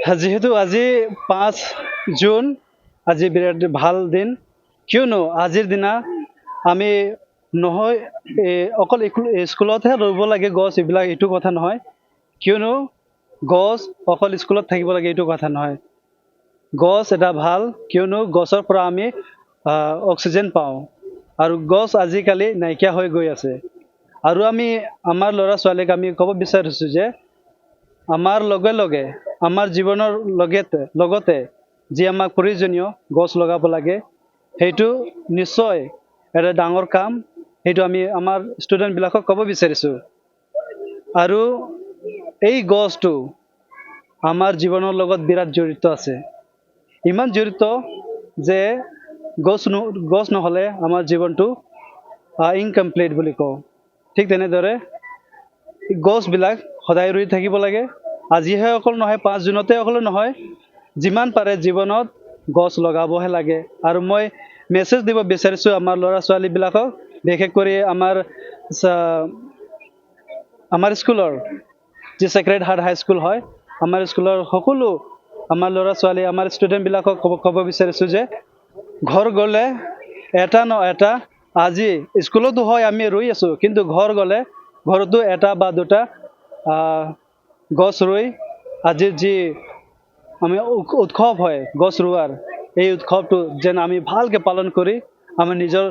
যেহেতু আজি 5 জুন, আজি বিৰাট ভাল দিন, কিয়নো আজিৰ দিনা আমি নহয় অকল স্কুলতহে ৰুব লাগে গছ, এইবিলাক এইটো কথা নহয়। কিয়নো গছ অকল স্কুলত থাকিব লাগে এইটো কথা নহয়। গছ এটা ভাল, কিয়নো গছৰ পৰা আমি অক্সিজেন পাওঁ, আৰু গছ আজিকালি নাইকিয়া হৈ গৈ আছে। আৰু আমি আমাৰ ল'ৰা ছোৱালীক আমি ক'ব বিচাৰিছোঁ যে আমাৰ লগে লগে আমাৰ জীৱনৰ লগতে যি আমাক প্ৰয়োজনীয় গছ লগাব লাগে, সেইটো নিশ্চয় এটা ডাঙৰ কাম। সেইটো আমি আমাৰ ষ্টুডেণ্টবিলাকক ক'ব বিচাৰিছোঁ। আৰু এই গছটো আমাৰ জীৱনৰ লগত বিৰাট জড়িত আছে, ইমান জড়িত যে গছ নহ'লে আমাৰ জীৱনটো ইনকমপ্লিট বুলি কওঁ। ঠিক তেনেদৰে গছবিলাক সদায় ৰুই থাকিব লাগে। আজিহে অকল নহয়, 5 জুনতে অকল নহয়, যিমান পাৰে জীৱনত গছ লগাবহে লাগে। আৰু মই মেছেজ দিব বিচাৰিছোঁ আমাৰ ল'ৰা ছোৱালীবিলাকক, বিশেষ কৰি আমাৰ স্কুলৰ যি চেক্ৰেড হাৰ্ট হাইস্কুল হয়, আমাৰ স্কুলৰ সকলো আমাৰ ল'ৰা ছোৱালী, আমাৰ ষ্টুডেণ্টবিলাকক ক'ব বিচাৰিছোঁ যে ঘৰ গ'লে এটা ন এটা, আজি স্কুলতো হয় আমি ৰুই আছোঁ, কিন্তু ঘৰ গ'লে ঘৰতো এটা বা দুটা গছ ৰুই আজিৰ যি আমি উৎসৱ হয় গছ ৰুৱাৰ, এই উৎসৱটো যেন আমি ভালকৈ পালন কৰি আমি নিজৰ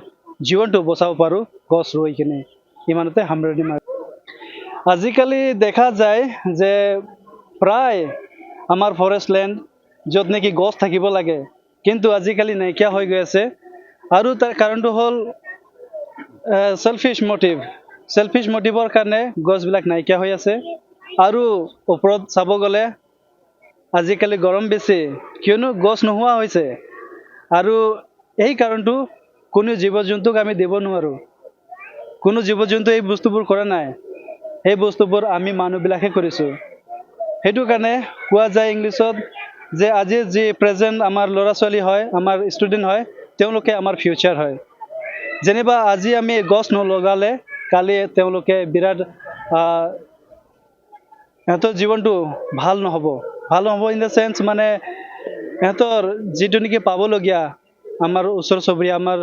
জীৱনটো বচাব পাৰোঁ গছ ৰুই কিনে। ইমানতে সামৰণি মাৰিছোঁ। আজিকালি দেখা যায় যে প্ৰায় আমাৰ ফৰেষ্ট লেণ্ড য'ত নেকি গছ থাকিব লাগে, কিন্তু আজিকালি নাইকিয়া হৈ গৈ আছে। আৰু তাৰ কাৰণটো হ'ল চেলফিছ মটিভৰ কাৰণে গছবিলাক নাইকিয়া হৈ আছে। আৰু ওপৰত চাব গ'লে আজিকালি গৰম বেছি, কিয়নো গছ নোহোৱা হৈছে। আৰু এই কাৰণটো কোনো জীৱ জন্তুক আমি দিব নোৱাৰোঁ। কোনো জীৱ জন্তুৱে এই বস্তুবোৰ কৰা নাই, সেই বস্তুবোৰ আমি মানুহবিলাকে কৰিছোঁ। সেইটো কাৰণে কোৱা যায় ইংলিছত যে আজিৰ যি প্ৰেজেণ্ট আমাৰ ল'ৰা ছোৱালী হয়, আমাৰ ষ্টুডেণ্ট হয়, তেওঁলোকে আমাৰ ফিউচাৰ হয়। যেনিবা আজি আমি গছ নলগালে কালি তেওঁলোকে বিৰাট সিহঁতৰ জীৱনটো ভাল নহ'ব ইন দ্য চেন্স, মানে সিহঁতৰ যিটো নেকি পাবলগীয়া আমাৰ ওচৰ চুবুৰীয়া আমাৰ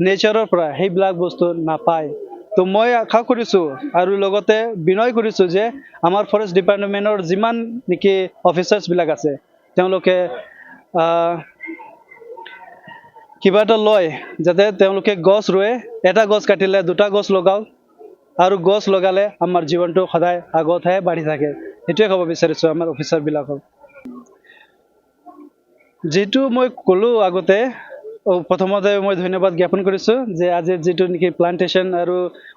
নেচাৰৰ পৰা সেইবিলাক বস্তু নাপায়। তো মই আশা কৰিছোঁ আৰু লগতে বিনয় কৰিছোঁ যে আমাৰ ফৰেষ্ট ডিপাৰ্টমেণ্টৰ যিমান নেকি অফিচাৰ্ছবিলাক আছে, তেওঁলোকে কিবা এটা লয় যাতে তেওঁলোকে গছ ৰুৱে, এটা গছ কাটিলে দুটা গছ লগাওক, আৰু গছ লগালে আমাৰ জীৱনটো সদায় আগতহে বাঢ়ি থাকে। সেইটোৱে ক'ব বিচাৰিছোঁ আমাৰ অফিচাৰবিলাকক। যিটো মই ক'লোঁ আগতে, প্ৰথমতে মই ধন্যবাদ জ্ঞাপন কৰিছোঁ যে আজিৰ যিটো নেকি প্লান্টেশ্যন আৰু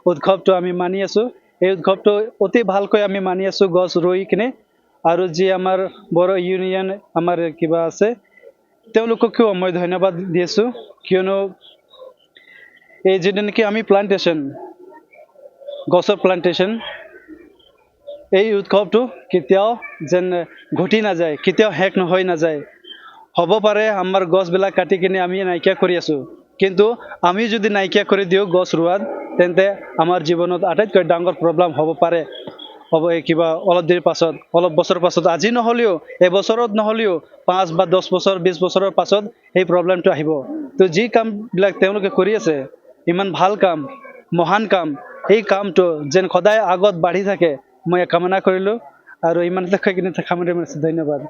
উৎসৱটো আমি মানি আছোঁ, এই উৎসৱটো অতি ভালকৈ আমি মানি আছোঁ গছ ৰুই কিনে। আৰু যি আমাৰ বড়ো ইউনিয়ন আমাৰ কিবা আছে, তেওঁলোককো মই ধন্যবাদ দি আছোঁ, কিয়নো এই যিটো নেকি আমি গছৰ প্লান্টেশ্যন, এই উৎসৱটো কেতিয়াও যেন ঘটি নাযায়, কেতিয়াও শেষ হৈ নাযায়। হ'ব পাৰে আমাৰ গছবিলাক কাটি কিনে আমি নাইকিয়া কৰি আছোঁ, কিন্তু আমি যদি নাইকিয়া কৰি দিওঁ গছ ৰোৱাত, তেন্তে আমাৰ জীৱনত আটাইতকৈ ডাঙৰ প্ৰব্লেম হ'ব পাৰে। কিবা অলপ দেৰি পাছত, অলপ বছৰ পাছত, আজি নহ'লেও এবছৰত নহ'লেও 5 বা 10 বছৰ 20 বছৰৰ পাছত সেই প্ৰব্লেমটো আহিব। তো যি কামবিলাক তেওঁলোকে কৰি আছে, ইমান ভাল কাম, মহান কাম, এই কামটো যেন সদায় আগত বাঢ়ি থাকে মই কামনা কৰিলোঁ। আৰু ইমানতে কৈ কিনে সামৰণি মাৰিছোঁ। ধন্যবাদ।